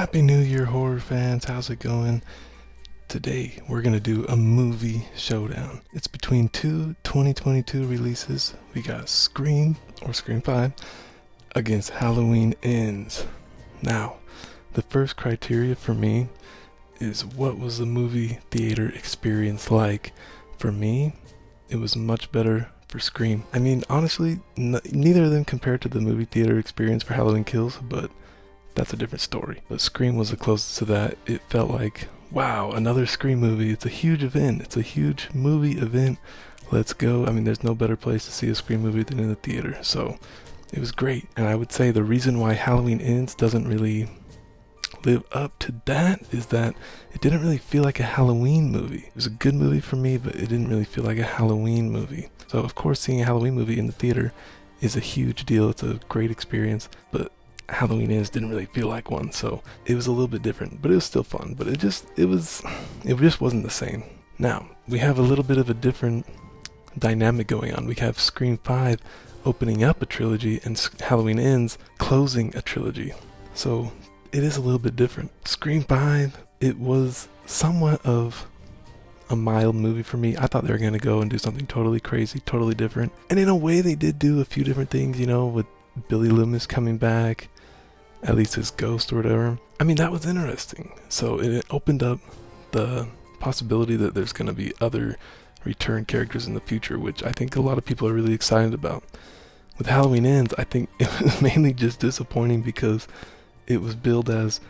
Happy New Year, horror fans. How's it going? Today, we're going to do a movie showdown. It's between two 2022 releases. We got Scream, or Scream 5, against Halloween Ends. Now, the first criteria for me is what was the movie theater experience like? For me, it was much better for Scream. I mean, honestly, neither of them compared to the movie theater experience for Halloween Kills, but that's a different story. But Scream was the closest to that. It felt like, wow, another Scream movie. It's a huge event. It's a huge movie event. Let's go. I mean, there's no better place to see a Scream movie than in the theater. So it was great. And I would say the reason why Halloween Ends doesn't really live up to that is that it didn't really feel like a Halloween movie. It was a good movie for me, but it didn't really feel like a Halloween movie. So of course, seeing a Halloween movie in the theater is a huge deal. It's a great experience, but Halloween Ends didn't really feel like one, so it was a little bit different, but it was still fun. But it just wasn't the same. Now we have a little bit of a different dynamic going on. We have Scream 5 opening up a trilogy and Halloween Ends closing a trilogy, so it is a little bit different. Scream 5, it was somewhat of a mild movie for me. I thought they were going to go and do something totally crazy, totally different, and in a way they did do a few different things, you know, with Billy Loomis coming back, at least his ghost or whatever. I mean, that was interesting. So it opened up the possibility that there's going to be other return characters in the future, which I think a lot of people are really excited about. With Halloween Ends, I think it was mainly just disappointing because it was billed as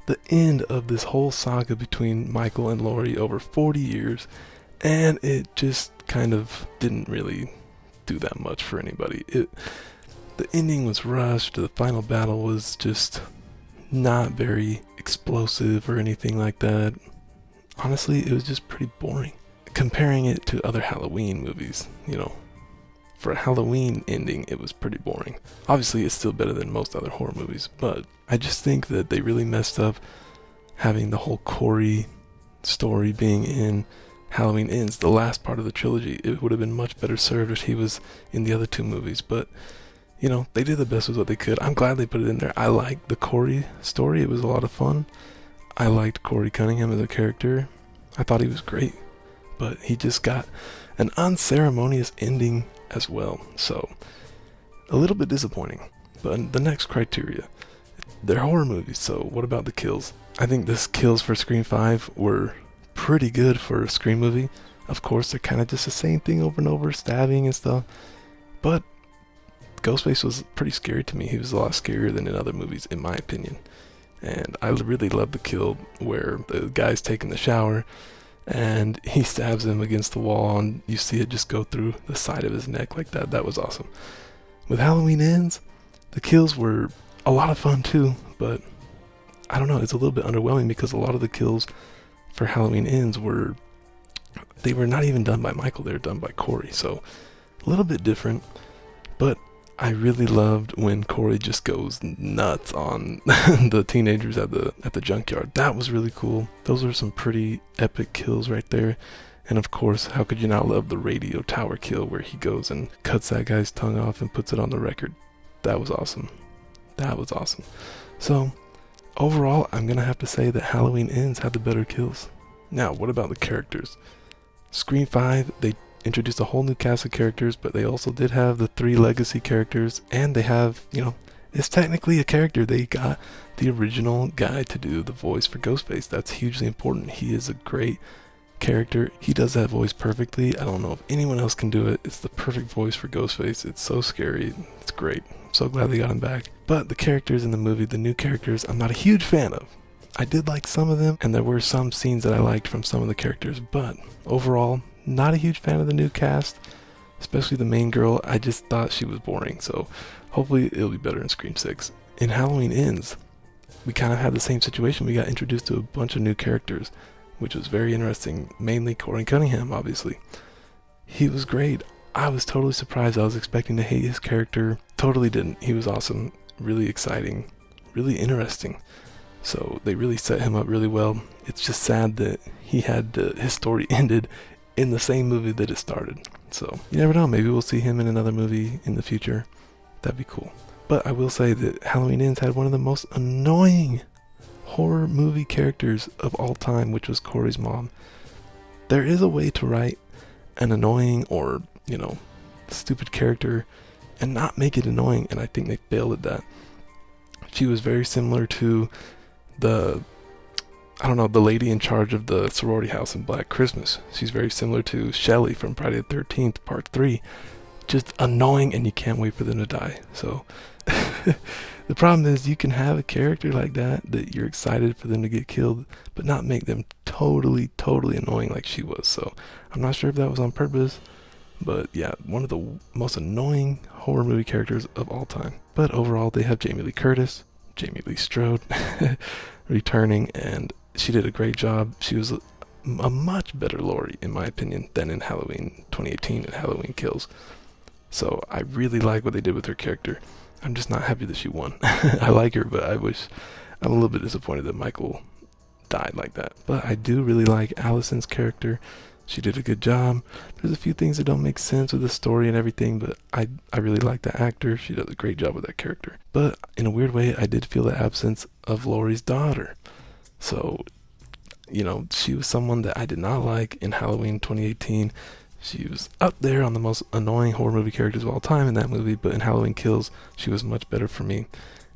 the end of this whole saga between Michael and Laurie over 40 years, and it just kind of didn't really do that much for anybody. The ending was rushed. The final battle was just not very explosive or anything like that. Honestly, it was just pretty boring. Comparing it to other Halloween movies, you know, for a Halloween ending, it was pretty boring. Obviously, it's still better than most other horror movies, but I just think that they really messed up having the whole Corey story being in Halloween Ends, the last part of the trilogy. It would have been much better served if he was in the other two movies, but you know, they did the best with what they could. I'm glad they put it in there. I liked the Corey story. It was a lot of fun. I liked Corey Cunningham as a character. I thought he was great. But he just got an unceremonious ending as well. So, a little bit disappointing. But the next criteria, they're horror movies, so what about the kills? I think the kills for Scream 5 were pretty good for a Scream movie. Of course, they're kind of just the same thing over and over, stabbing and stuff. But Ghostface was pretty scary to me. He was a lot scarier than in other movies, in my opinion. And I really loved the kill where the guy's taking the shower and he stabs him against the wall and you see it just go through the side of his neck like that. That was awesome. With Halloween Ends, the kills were a lot of fun too, but I don't know, it's a little bit underwhelming because a lot of the kills for Halloween Ends were not even done by Michael, they were done by Corey. So a little bit different, but I really loved when Corey just goes nuts on the teenagers at the junkyard. That was really cool. Those are some pretty epic kills right there. And of course, how could you not love the radio tower kill where he goes and cuts that guy's tongue off and puts it on the record? That was awesome. That was awesome. So, overall, I'm going to have to say that Halloween Ends had the better kills. Now, what about the characters? Scream 5, they introduced a whole new cast of characters, but they also did have the 3 legacy characters, and they have, you know, it's technically a character. They got the original guy to do the voice for Ghostface. That's hugely important. He is a great character. He does that voice perfectly. I don't know if anyone else can do it. It's the perfect voice for Ghostface. It's so scary. It's great. I'm so glad they got him back. But the characters in the movie, the new characters, I'm not a huge fan of. I did like some of them, and there were some scenes that I liked from some of the characters, but overall, not a huge fan of the new cast, especially the main girl. I just thought she was boring, so hopefully it'll be better in Scream 6. In Halloween Ends, we kind of had the same situation. We got introduced to a bunch of new characters, which was very interesting, mainly Corey Cunningham, obviously. He was great. I was totally surprised. I was expecting to hate his character. Totally didn't. He was awesome, really exciting, really interesting. So they really set him up really well. It's just sad that he had his story ended in the same movie that it started. So you never know, maybe we'll see him in another movie in the future. That'd be cool. But I will say that Halloween Ends had one of the most annoying horror movie characters of all time, which was Corey's mom. There is a way to write an annoying or, stupid character and not make it annoying, and I think they failed at that. She was very similar to the lady in charge of the sorority house in Black Christmas. She's very similar to Shelly from Friday the 13th, Part 3. Just annoying, and you can't wait for them to die. So, the problem is you can have a character like that you're excited for them to get killed, but not make them totally annoying like she was. So, I'm not sure if that was on purpose, but yeah, one of the most annoying horror movie characters of all time. But overall, they have Jamie Lee Curtis, Jamie Lee Strode, returning, and she did a great job. She was a much better Laurie, in my opinion, than in Halloween 2018 and Halloween Kills. So I really like what they did with her character. I'm just not happy that she won. I like her, but I'm a little bit disappointed that Michael died like that. But I do really like Allison's character. She did a good job. There's a few things that don't make sense with the story and everything, but I really like the actor. She does a great job with that character. But in a weird way, I did feel the absence of Laurie's daughter. So, she was someone that I did not like in Halloween 2018. She was up there on the most annoying horror movie characters of all time in that movie, but in Halloween Kills, she was much better for me.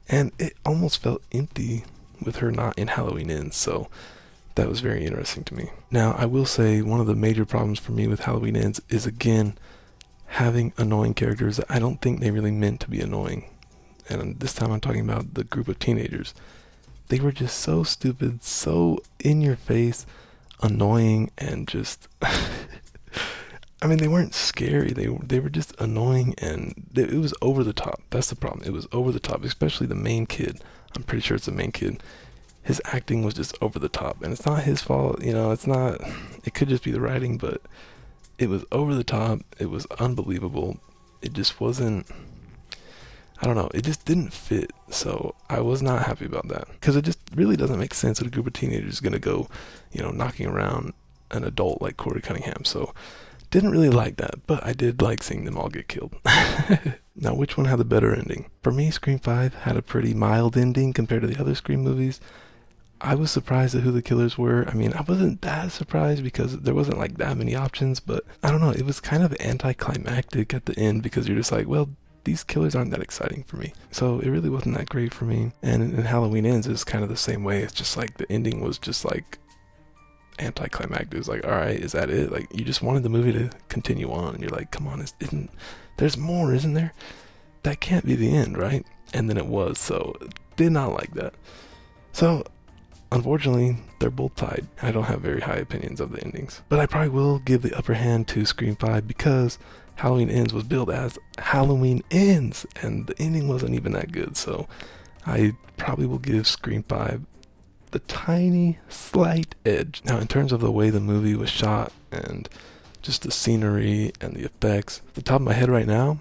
And it almost felt empty with her not in Halloween Ends, so that was very interesting to me. Now, I will say one of the major problems for me with Halloween Ends is, again, having annoying characters that I don't think they really meant to be annoying. And this time I'm talking about the group of teenagers. They were just so stupid, so in your face, annoying, and just they weren't scary. They were just annoying, and it was over the top. That's the problem. It was over the top, especially the main kid. I'm pretty sure it's the main kid. His acting was just over the top, and it's not his fault. It's not. It could just be the writing, but it was over the top. It was unbelievable. It just wasn't. I don't know, it just didn't fit, so I was not happy about that, because it just really doesn't make sense that a group of teenagers is going to go, knocking around an adult like Corey Cunningham, so didn't really like that, but I did like seeing them all get killed. Now, which one had the better ending? For me, Scream 5 had a pretty mild ending compared to the other Scream movies. I was surprised at who the killers were. I wasn't that surprised because there wasn't like that many options, but I don't know, it was kind of anticlimactic at the end because you're just like, well, these killers aren't that exciting for me. So it really wasn't that great for me. And in Halloween Ends, it's kind of the same way. It's just like the ending was just like anticlimactic. It was like, all right, is that it? Like, you just wanted the movie to continue on, and you're like, come on, there's more, isn't there? That can't be the end, right? And then it was, so did not like that. So unfortunately, they're both tied. I don't have very high opinions of the endings, but I probably will give the upper hand to Scream 5 because Halloween Ends was billed as Halloween Ends, and the ending wasn't even that good, so I probably will give Scream 5 the tiny, slight edge. Now, in terms of the way the movie was shot, and just the scenery and the effects, at the top of my head right now,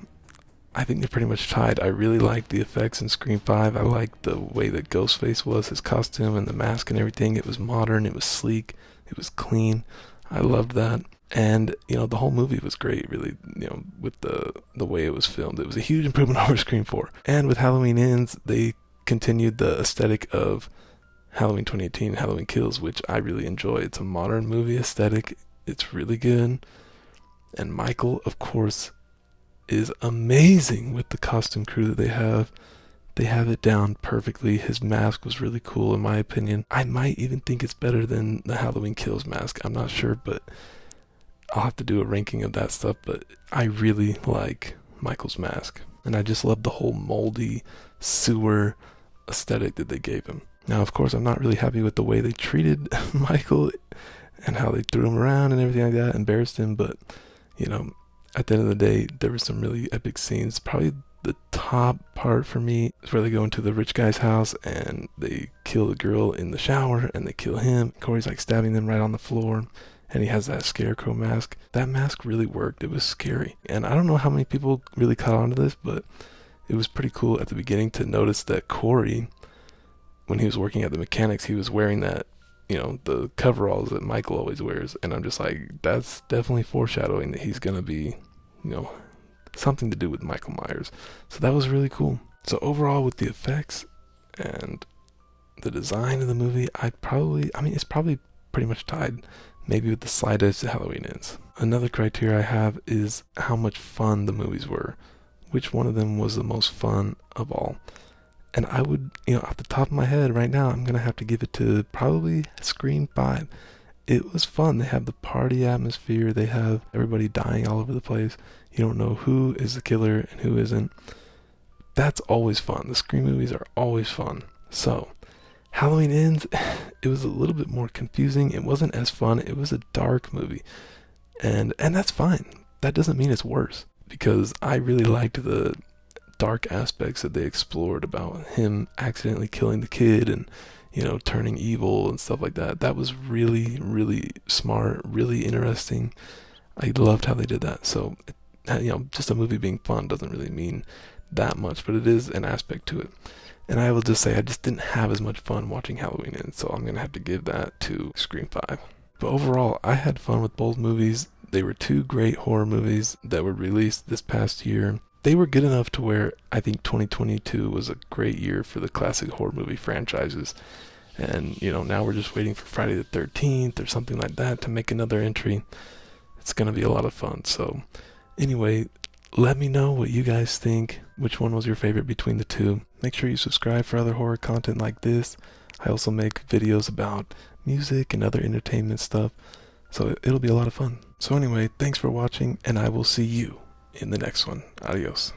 I think they're pretty much tied. I really liked the effects in Scream 5. I liked the way that Ghostface was, his costume and the mask and everything. It was modern, it was sleek, it was clean. I loved that. And, the whole movie was great, really, with the way it was filmed. It was a huge improvement over Scream 4. And with Halloween Ends, they continued the aesthetic of Halloween 2018 and Halloween Kills, which I really enjoy. It's a modern movie aesthetic. It's really good. And Michael, of course, is amazing with the costume crew that they have. They have it down perfectly. His mask was really cool, in my opinion. I might even think it's better than the Halloween Kills mask. I'm not sure, but I'll have to do a ranking of that stuff, but I really like Michael's mask. And I just love the whole moldy sewer aesthetic that they gave him. Now, of course, I'm not really happy with the way they treated Michael and how they threw him around and everything like that, embarrassed him, but, at the end of the day, there were some really epic scenes. Probably the top part for me is where they go into the rich guy's house and they kill the girl in the shower and they kill him. Corey's like stabbing them right on the floor. And he has that scarecrow mask. That mask really worked. It was scary. And I don't know how many people really caught on to this, but it was pretty cool at the beginning to notice that Corey, when he was working at the mechanics, he was wearing that, the coveralls that Michael always wears. And I'm just like, that's definitely foreshadowing that he's going to be, something to do with Michael Myers. So that was really cool. So overall, with the effects and the design of the movie, I mean, it's probably pretty much tied, maybe with the slightest Halloween Ends. Another criteria I have is how much fun the movies were. Which one of them was the most fun of all? And I would, off the top of my head right now, I'm gonna have to give it to probably Scream 5. It was fun. They have the party atmosphere. They have everybody dying all over the place. You don't know who is the killer and who isn't. That's always fun. The Scream movies are always fun. So, Halloween Ends, it was a little bit more confusing. It wasn't as fun. It was a dark movie. And that's fine. That doesn't mean it's worse. Because I really liked the dark aspects that they explored about him accidentally killing the kid and turning evil and stuff like that. That was really, really smart, really interesting. I loved how they did that. So, just a movie being fun doesn't really mean that much, but it is an aspect to it. And I will just say I just didn't have as much fun watching Halloween Ends, so I'm going to have to give that to Scream 5. But overall, I had fun with both movies. They were two great horror movies that were released this past year. They were good enough to where I think 2022 was a great year for the classic horror movie franchises. And, now we're just waiting for Friday the 13th or something like that to make another entry. It's going to be a lot of fun. So, anyway, let me know what you guys think. Which one was your favorite between the two? Make sure you subscribe for other horror content like this. I also make videos about music and other entertainment stuff. So it'll be a lot of fun. So anyway, thanks for watching, and I will see you in the next one. Adios.